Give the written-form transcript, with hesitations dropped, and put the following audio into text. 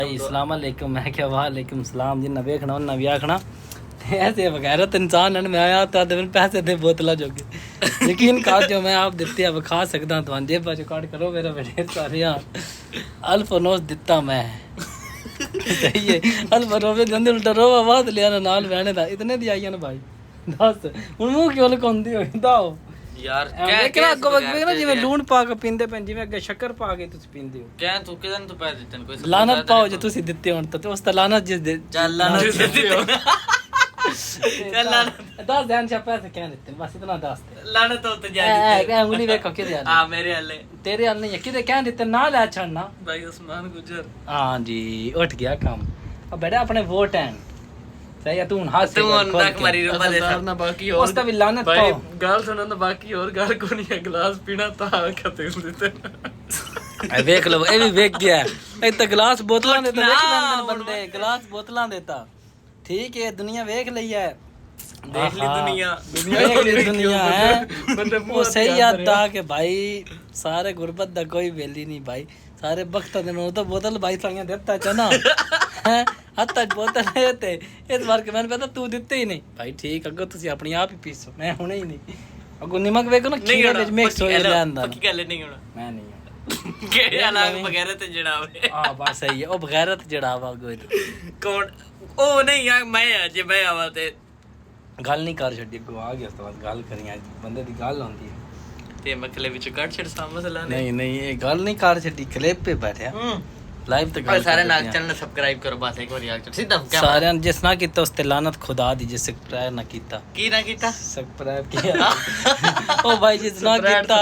अस्सलाम वालेकुम। मैं क्या वालेकुम सलाम जी। ना वेखना ना भी आखना ऐसे बगैरत इंसान है। मैं आया तो पैसे दे बोतला जोगे यकीन कर जो मैं आप दिते अब खा सकदा तो जेबा च काट करो मेरा बेटे सारे अल्फानोस दिता मैं सही है। अल्फानोस दंदे उल्टा रोवा बात लिया ना नाल बहने दा इतने दी आई ना भाई दस हुन मुंह क्यों लकांदी हो दाओ यार क्या अगो वगे ना जिवें लूण पा के पींदे पें जिवें अगे शक्कर पा के तुसी पींदे हो क्या तू किदन तो पैसे दित्ते कोई लानत पाओ जो तुसी दिते होन तो उस ते लानत जिस दे चल लानत दित्ते हो चल लानत दस ध्यान से पैसे क्या देते बस इतना दस लानत तो जा ए उंगली देखो किदे आ हां मेरे हले तेरे हल नहीं है किदे क्या देते ना ले छड़ना भाई उस्मान गुजर हां जी उठ गया काम अब बेटा अपने वोट हैं सही है तू हाथ से तू नक मारी रुपा दे ना बाकी उस ते भी लानत भाई पाओ गाल सुनो ना बाकी और गाल को नहीं है गिलास पीना था खते देते ए देख लो ए भी देख गया ए तो गिलास बोतलां देता देख बंदे गिलास बोतलां देता ठीक है दुनिया देख लई है देख ली दुनिया देख ली दुनिया है वो सही याद था कि भाई सारे गुरबत दा कोई वेली नहीं भाई सारे वक्त दिन तो बोतल भाई संगे देता चना हैं हद तक बोतल देते इस बार के मैंने पता तू देते ही नहीं भाई ठीक अगो तुसी अपनी आप ही पीसो मैं हुणे ही नहीं अगो नमक वेखो ना खीरे विच मिक्स हो जांदा पक्की गल नहीं होना मैं नहीं केड़े अलग वगैरह ते जड़ावे हां बस सही है ओ बगैरत जड़ावा गो कौन ओ नहीं यार मैं आज मैं आवा ते गल नहीं कर छड्डी अगो आ गया तो गल करी आज बंदे दी गल होंदी है ते मखले विच कट छड़ सा मसला नहीं ये गल नहीं कर छड्डी क्लिप पे बैठा लाइव ते और सारे नाग चैनल सब्सक्राइब करो बस एक बार यार सीधा क्या सारे जिस ना कीता उस ते लानत खुदा दी जिस सब्सक्राइब ना कीता की ना कीता सब्सक्राइब किया ओ भाई जिस ना कीता